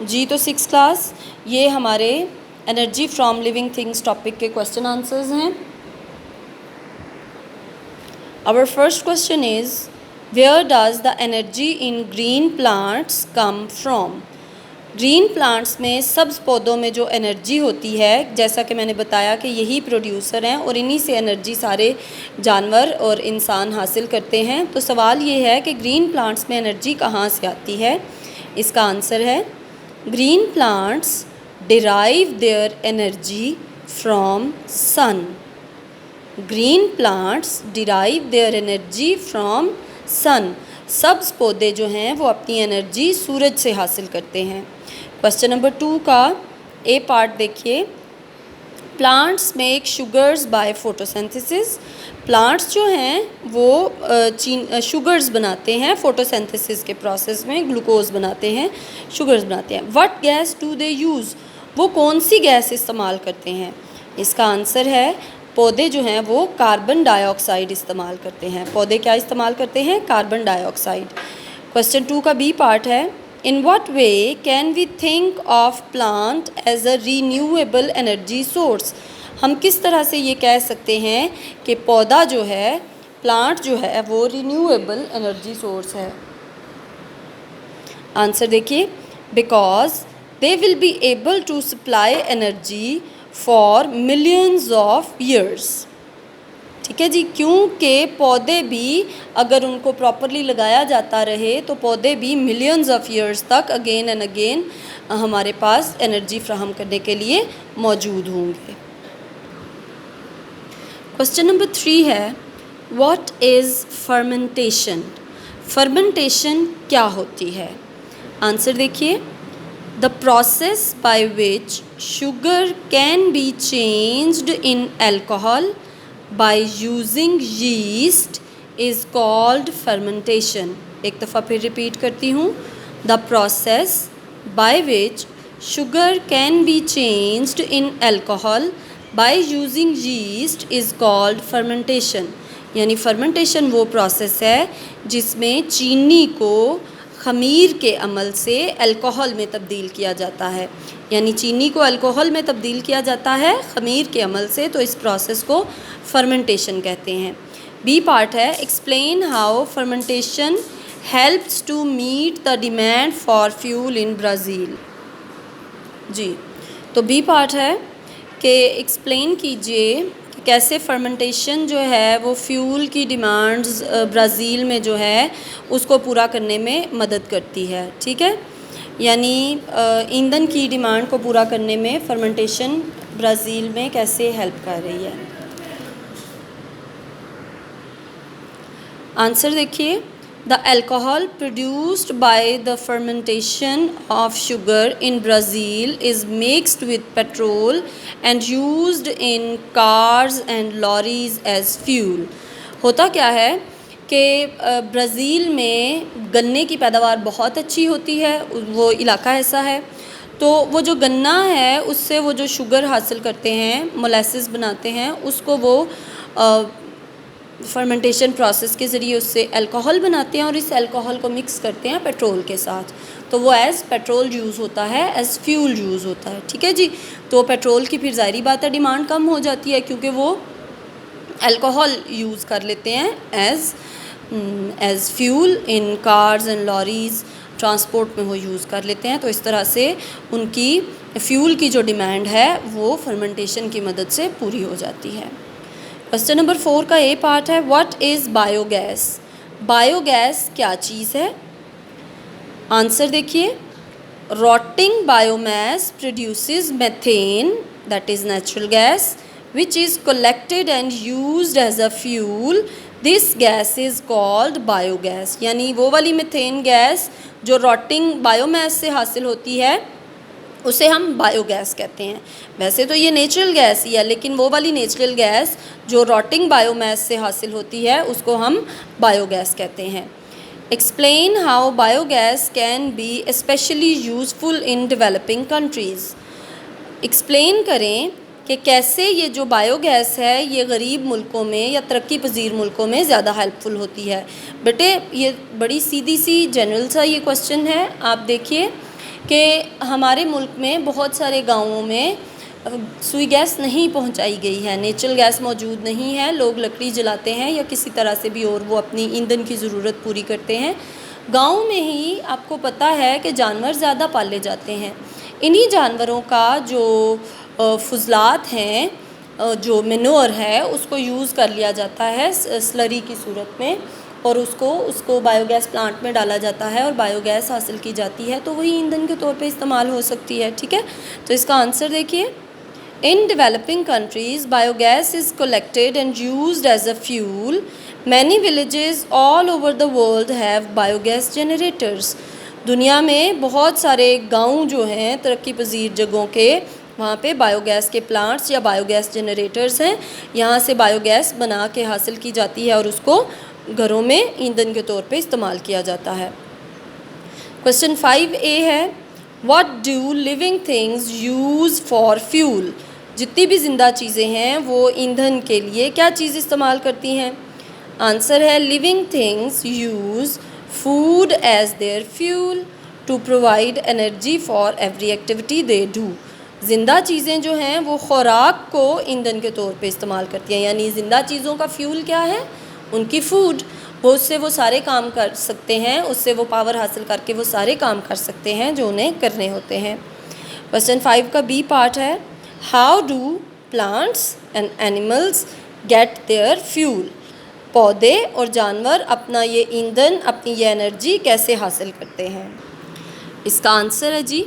जी तो 6 क्लास, ये हमारे energy from living things topic के क्वेश्चन आंसर्स हैं। Our first question is where does the energy in green plants come from. Green plants में सब्ज़ पौधों में जो एनर्जी होती है, जैसा कि मैंने बताया कि यही प्रोड्यूसर हैं और इन्हीं से एनर्जी सारे जानवर और इंसान हासिल करते हैं। तो सवाल ये है कि ग्रीन प्लांट्स में एनर्जी कहाँ से आती है। इसका आंसर है green plants derive their energy from sun. Green plants derive their energy from sun. सब्ज़ पौधे जो हैं वो अपनी एनर्जी सूरज से हासिल करते हैं। क्वेश्चन नंबर 2 का ए पार्ट देखिए। Plants make sugars by photosynthesis. Plants जो हैं वो शुगर्स बनाते हैं फोटोसिंथेसिस के प्रोसेस में, ग्लूकोज बनाते हैं, शुगर्स बनाते हैं। What gas do they use. वो कौन सी गैस इस्तेमाल करते हैं। इसका आंसर है पौधे जो हैं वो कार्बन डाइऑक्साइड इस्तेमाल करते हैं। पौधे क्या इस्तेमाल करते हैं, कार्बन डाइऑक्साइड। क्वेश्चन 2 का बी पार्ट है in what way can we think of plant as a renewable energy source. हम किस तरह से ये कह सकते हैं कि पौधा जो है, प्लांट जो है वो रीन्यूएबल एनर्जी सोर्स है। आंसर देखिए because they will be able to supply energy for millions of years। ठीक है जी, क्योंकि पौधे भी अगर उनको प्रॉपरली लगाया जाता रहे तो पौधे भी मिलियंस ऑफ ईयर्स तक अगेन एंड अगेन हमारे पास एनर्जी फ्राहम करने के लिए मौजूद होंगे। क्वेश्चन नंबर 3 है व्हाट इज़ फर्मेंटेशन। फर्मेंटेशन क्या होती है। आंसर देखिए The process by which sugar can be changed in alcohol by using yeast is called fermentation। एक दफ़ा फिर रिपीट करती हूँ। The process by which sugar can be changed in alcohol by using yeast is called fermentation। यानी fermentation वो process है जिसमें चीनी को ख़मीर के अमल से अल्कोहल में तब्दील किया जाता है। यानी चीनी को अल्कोहल में तब्दील किया जाता है ख़मीर के अमल से, तो इस प्रोसेस को फर्मेंटेशन कहते हैं। बी पार्ट है explain how fermentation helps to meet the demand for fuel in Brazil. जी तो बी पार्ट है कि एक्सप्लेन कीजिए कैसे फर्मेंटेशन जो है वो फ्यूल की डिमांड्स ब्राज़ील में जो है उसको पूरा करने में मदद करती है। ठीक है, यानी ईंधन की डिमांड को पूरा करने में फर्मेंटेशन ब्राज़ील में कैसे हेल्प कर रही है। आंसर देखिए The alcohol produced by the fermentation of sugar in Brazil is mixed with petrol and used in cars and lorries as fuel। होता क्या है कि ब्राज़ील में गन्ने की पैदावार बहुत अच्छी होती है, वो इलाका ऐसा है। तो वो जो गन्ना है उससे वो जो शुगर हासिल करते हैं, मोलेसिस बनाते हैं, उसको वो फर्मेंटेशन प्रोसेस के ज़रिए उससे अल्कोहल बनाते हैं और इस अल्कोहल को मिक्स करते हैं पेट्रोल के साथ, तो वो एज़ पेट्रोल यूज़ होता है, एज़ फ्यूल यूज़ होता है। ठीक है जी, तो पेट्रोल की फिर ज़ाहिरी बात है डिमांड कम हो जाती है क्योंकि वो अल्कोहल यूज़ कर लेते हैं as fuel in cars and lorries, transport में वो यूज़ कर लेते हैं। तो इस तरह से उनकी फ्यूल की जो डिमांड है वो फर्मेंटेशन की मदद से पूरी हो जाती है। क्वेश्चन नंबर 4 का ए पार्ट है व्हाट इज़ बायोगैस। बायोगैस क्या चीज़ है। आंसर देखिए rotting biomass produces methane that is natural gas which is collected and used as a fuel. This gas is called biogas. यानी वो वाली मेथेन गैस जो रॉटिंग बायोमास से हासिल होती है उसे हम बायोगैस कहते हैं। वैसे तो ये नेचुरल गैस ही है, लेकिन वो वाली नेचुरल गैस जो रॉटिंग बायोमास से हासिल होती है उसको हम बायोगैस कहते हैं। Explain how biogas can be specially useful in developing countries. Explain करें कि कैसे ये जो बायोगैस है ये गरीब मुल्कों में या तरक्की पजीर मुल्कों में ज़्यादा हेल्पफुल होती है। बेटे ये बड़ी सीधी सी जनरल सा ये क्वेश्चन है। आप देखिए कि हमारे मुल्क में बहुत सारे गाँवों में सुई गैस नहीं पहुंचाई गई है, नेचुरल गैस मौजूद नहीं है, लोग लकड़ी जलाते हैं या किसी तरह से भी और वो अपनी ईंधन की ज़रूरत पूरी करते हैं। गाँव में ही आपको पता है कि जानवर ज़्यादा पाले जाते हैं। इन्हीं जानवरों का जो फुजलात हैं, जो मेन्योर है, उसको यूज़ कर लिया जाता है स्लरी की सूरत में, और उसको बायोगैस प्लांट में डाला जाता है और बायोगैस हासिल की जाती है, तो वही ईंधन के तौर पे इस्तेमाल हो सकती है। ठीक है, तो इसका आंसर देखिए, in developing countries biogas is collected and used as a fuel. Many villages all over the world have biogas generators. दुनिया में बहुत सारे गांव जो हैं तरक्की पजीर जगहों के, वहाँ पे बायोगैस के प्लांट्स या बायोगैस जनरेटर्स हैं। यहाँ से बायोगैस बना के हासिल की जाती है और उसको घरों में ईंधन के तौर पे इस्तेमाल किया जाता है। क्वेश्चन 5A है, what do living things use for fuel. जितनी भी ज़िंदा चीज़ें हैं वो ईंधन के लिए क्या चीज़ इस्तेमाल करती हैं। आंसर है, living things use food as their fuel to provide energy for every activity they do. ज़िंदा चीज़ें जो हैं वो खुराक को ईंधन के तौर पे इस्तेमाल करती हैं, यानी ज़िंदा चीज़ों का फ्यूल क्या है, उनकी फूड। उससे वो सारे काम कर सकते हैं, उससे वो पावर हासिल करके वो सारे काम कर सकते हैं जो उन्हें करने होते हैं। क्वेश्चन 5 का B पार्ट है, how do plants and animals get their fuel. पौधे और जानवर अपना ये ईंधन, अपनी ये एनर्जी कैसे हासिल करते हैं। इसका आंसर है जी,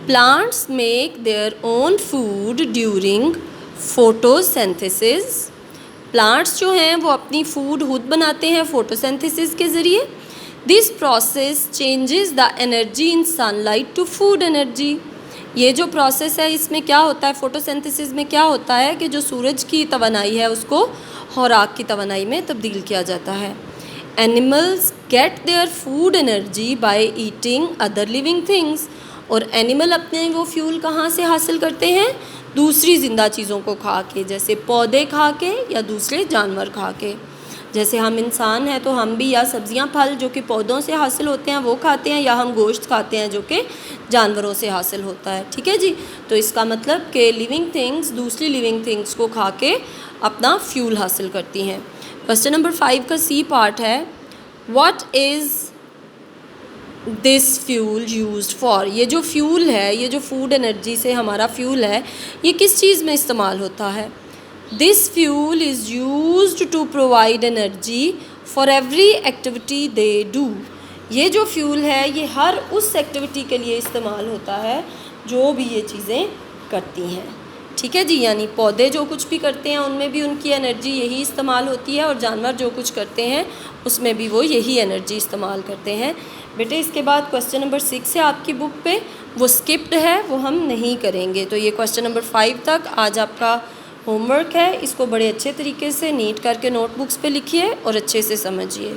plants make their own food during photosynthesis. Plants जो हैं वो अपनी फूड खुद बनाते हैं फोटोसिंथेसिस के ज़रिए। This process changes the energy in sunlight to food energy. ये जो प्रोसेस है इसमें क्या होता है, फोटोसिंथेसिस में क्या होता है कि जो सूरज की तवानाई है उसको खुराक की तवानाई में तब्दील किया जाता है। Animals get their food energy by eating other living things. और एनिमल अपने वो फ्यूल कहाँ से हासिल करते हैं, दूसरी ज़िंदा चीज़ों को खा के, जैसे पौधे खा के या दूसरे जानवर खा के। जैसे हम इंसान हैं तो हम भी या सब्जियां फल जो कि पौधों से हासिल होते हैं वो खाते हैं, या हम गोश्त खाते हैं जो कि जानवरों से हासिल होता है। ठीक है जी, तो इसका मतलब कि लिविंग थिंग्स दूसरी लिविंग थिंग्स को खा के अपना फ्यूल हासिल करती हैं। क्वेश्चन नंबर 5 का C पार्ट है, what is this fuel used for. ये जो फ्यूल है, ये जो फूड एनर्जी से हमारा फ्यूल है, ये किस चीज़ में इस्तेमाल होता है। This fuel is used to provide energy for every activity they do. ये जो फ्यूल है ये हर उस एक्टिविटी के लिए इस्तेमाल होता है जो भी ये चीज़ें करती हैं। ठीक है जी, यानी पौधे जो कुछ भी करते हैं उनमें भी उनकी एनर्जी यही इस्तेमाल होती है, और जानवर जो कुछ करते हैं उसमें भी वो यही एनर्जी इस्तेमाल करते हैं। बेटे इसके बाद क्वेश्चन नंबर 6 है आपकी बुक पे, वो स्किप्ड है, वो हम नहीं करेंगे। तो ये क्वेश्चन नंबर 5 तक आज आपका होमवर्क है, इसको बड़े अच्छे तरीके से नीट करके नोटबुक्स पे लिखिए और अच्छे से समझिए।